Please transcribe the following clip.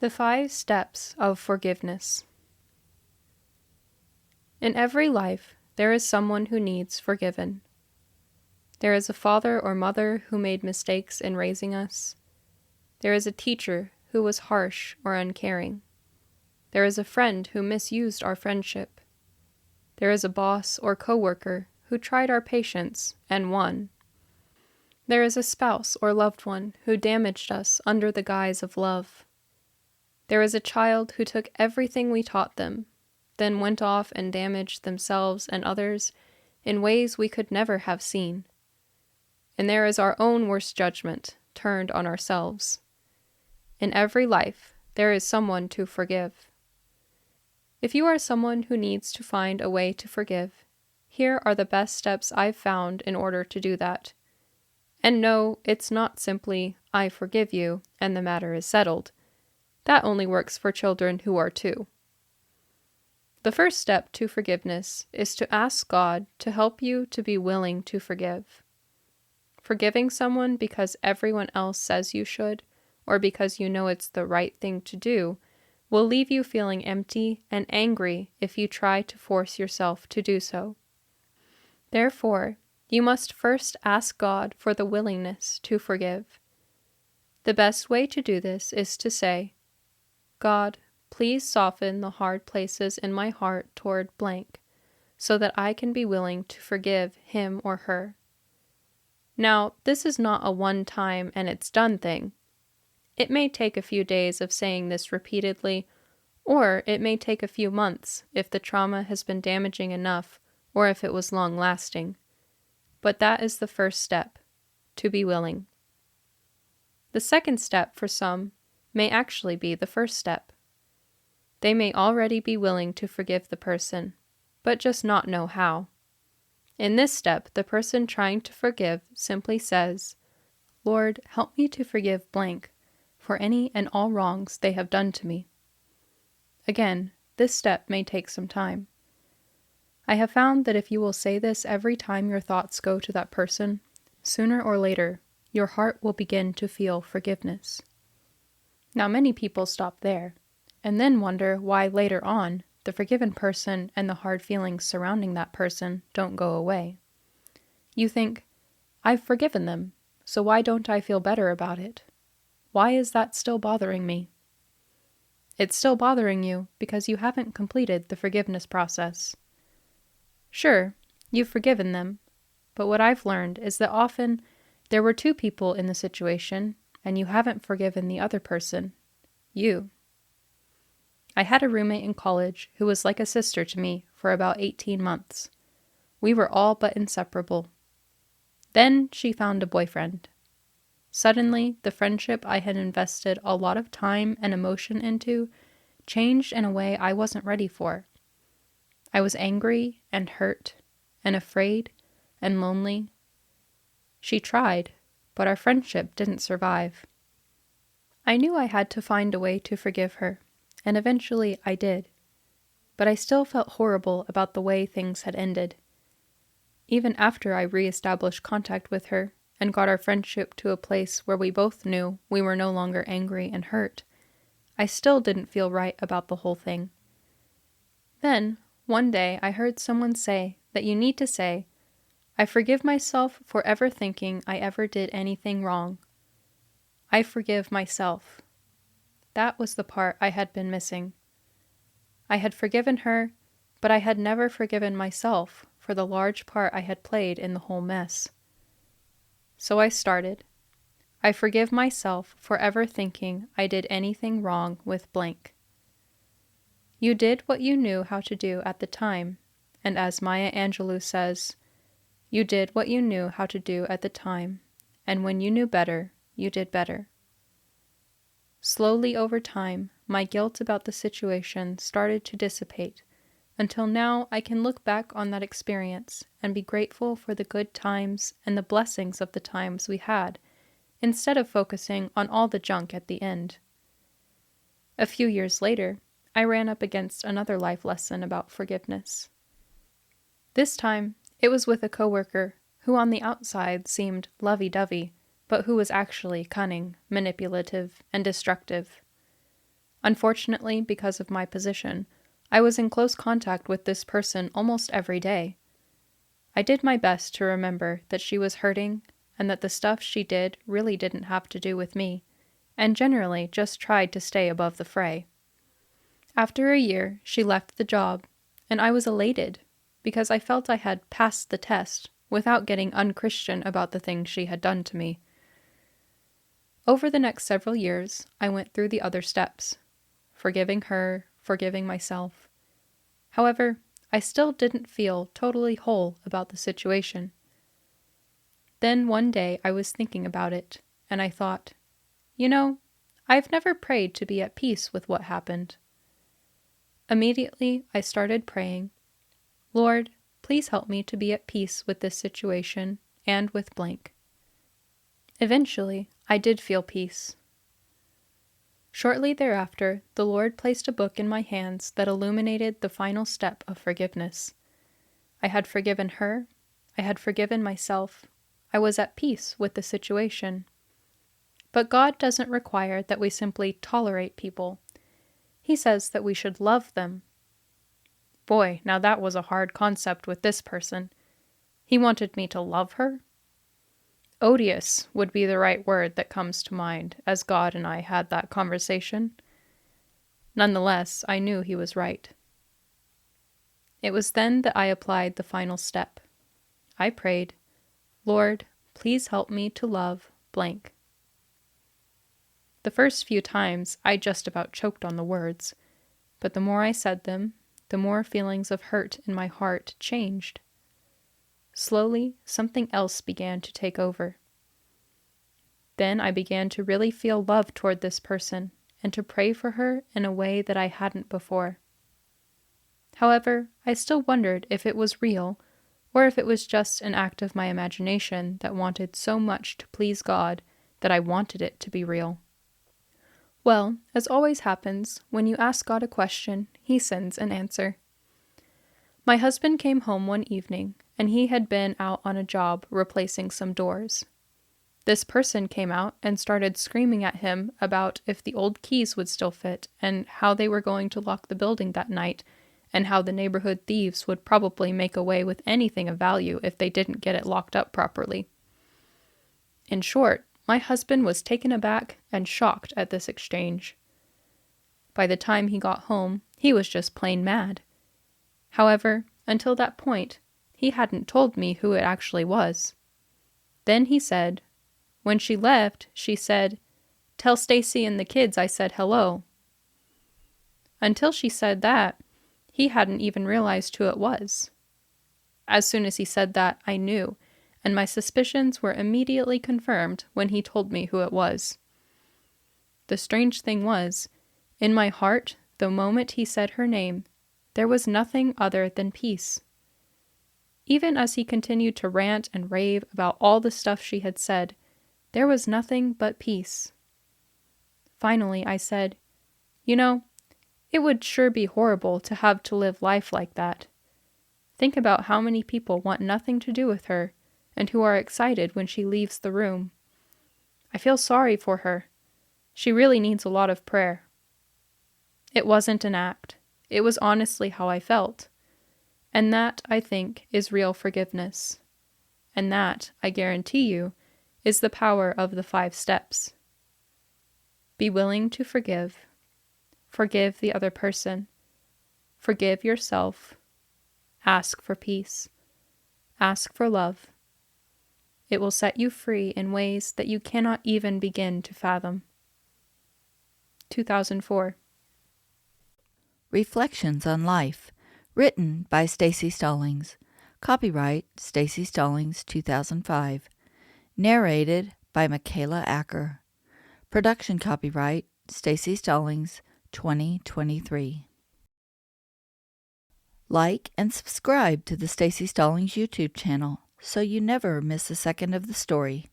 The 5 Steps of Forgiveness. In every life, there is someone who needs forgiven. There is a father or mother who made mistakes in raising us. There is a teacher who was harsh or uncaring. There is a friend who misused our friendship. There is a boss or coworker who tried our patience and won. There is a spouse or loved one who damaged us under the guise of love. There is a child who took everything we taught them, then went off and damaged themselves and others in ways we could never have seen. And there is our own worst judgment turned on ourselves. In every life, there is someone to forgive. If you are someone who needs to find a way to forgive, here are the best steps I've found in order to do that. And no, it's not simply, I forgive you, and the matter is settled. That only works for children who are 2. The first step to forgiveness is to ask God to help you to be willing to forgive. Forgiving someone because everyone else says you should, or because you know it's the right thing to do, will leave you feeling empty and angry if you try to force yourself to do so. Therefore, you must first ask God for the willingness to forgive. The best way to do this is to say, God, please soften the hard places in my heart toward blank, so that I can be willing to forgive him or her. Now, this is not a one-time and it's done thing. It may take a few days of saying this repeatedly, or it may take a few months if the trauma has been damaging enough or if it was long-lasting. But that is the first step, to be willing. The second step for some may actually be the first step. They may already be willing to forgive the person, but just not know how. In this step, the person trying to forgive simply says, Lord, help me to forgive blank for any and all wrongs they have done to me. Again, this step may take some time. I have found that if you will say this every time your thoughts go to that person, sooner or later, your heart will begin to feel forgiveness. Now, many people stop there, and then wonder why later on, the forgiven person and the hard feelings surrounding that person don't go away. You think, I've forgiven them, so why don't I feel better about it? Why is that still bothering me? It's still bothering you because you haven't completed the forgiveness process. Sure, you've forgiven them, but what I've learned is that often there were 2 people in the situation, and you haven't forgiven the other person, you. I had a roommate in college who was like a sister to me for about 18 months. We were all but inseparable. Then she found a boyfriend. Suddenly, the friendship I had invested a lot of time and emotion into changed in a way I wasn't ready for. I was angry and hurt and afraid and lonely. She tried, but our friendship didn't survive. I knew I had to find a way to forgive her, and eventually I did. But I still felt horrible about the way things had ended. Even after I reestablished contact with her and got our friendship to a place where we both knew we were no longer angry and hurt, I still didn't feel right about the whole thing. Then, one day I heard someone say that you need to say, I forgive myself for ever thinking I ever did anything wrong. I forgive myself. That was the part I had been missing. I had forgiven her, but I had never forgiven myself for the large part I had played in the whole mess. So I started. I forgive myself for ever thinking I did anything wrong with blank. You did what you knew how to do at the time, and as Maya Angelou says, you did what you knew how to do at the time, and when you knew better, you did better. Slowly over time, my guilt about the situation started to dissipate, until now I can look back on that experience and be grateful for the good times and the blessings of the times we had, instead of focusing on all the junk at the end. A few years later, I ran up against another life lesson about forgiveness. This time, it was with a coworker who on the outside seemed lovey-dovey, but who was actually cunning, manipulative, and destructive. Unfortunately, because of my position, I was in close contact with this person almost every day. I did my best to remember that she was hurting and that the stuff she did really didn't have to do with me, and generally just tried to stay above the fray. After a year, she left the job, and I was elated because I felt I had passed the test without getting unchristian about the things she had done to me. Over the next several years, I went through the other steps, forgiving her, forgiving myself. However, I still didn't feel totally whole about the situation. Then one day I was thinking about it, and I thought, I've never prayed to be at peace with what happened. Immediately, I started praying, Lord, please help me to be at peace with this situation and with blank. Eventually, I did feel peace. Shortly thereafter, the Lord placed a book in my hands that illuminated the final step of forgiveness. I had forgiven her, I had forgiven myself, I was at peace with the situation. But God doesn't require that we simply tolerate people. He says that we should love them. Boy, now that was a hard concept with this person. He wanted me to love her? Odious would be the right word that comes to mind as God and I had that conversation. Nonetheless, I knew he was right. It was then that I applied the final step. I prayed, Lord, please help me to love blank. The first few times, I just about choked on the words, but the more I said them, the more feelings of hurt in my heart changed. Slowly, something else began to take over. Then I began to really feel love toward this person and to pray for her in a way that I hadn't before. However, I still wondered if it was real, or if it was just an act of my imagination that wanted so much to please God that I wanted it to be real. Well, as always happens, when you ask God a question, He sends an answer. My husband came home one evening, and he had been out on a job replacing some doors. This person came out and started screaming at him about if the old keys would still fit, and how they were going to lock the building that night, and how the neighborhood thieves would probably make away with anything of value if they didn't get it locked up properly. In short, my husband was taken aback and shocked at this exchange. By the time he got home, he was just plain mad. However, until that point, he hadn't told me who it actually was. Then he said, when she left, she said, "Tell Staci and the kids I said hello." Until she said that, he hadn't even realized who it was. As soon as he said that, I knew, and my suspicions were immediately confirmed when he told me who it was. The strange thing was, in my heart, the moment he said her name, there was nothing other than peace. Even as he continued to rant and rave about all the stuff she had said, there was nothing but peace. Finally, I said, it would sure be horrible to have to live life like that. Think about how many people want nothing to do with her, and who are excited when she leaves the room. I feel sorry for her. She really needs a lot of prayer. It wasn't an act. It was honestly how I felt. And that, I think, is real forgiveness. And that, I guarantee you, is the power of the 5 steps. Be willing to forgive. Forgive the other person. Forgive yourself. Ask for peace. Ask for love. It will set you free in ways that you cannot even begin to fathom. 2004. Reflections on Life, written by Staci Stallings. Copyright Staci Stallings 2005. Narrated by Michaela Acker. Production copyright Staci Stallings 2023. Like and subscribe to the Staci Stallings YouTube channel so you never miss a second of the story.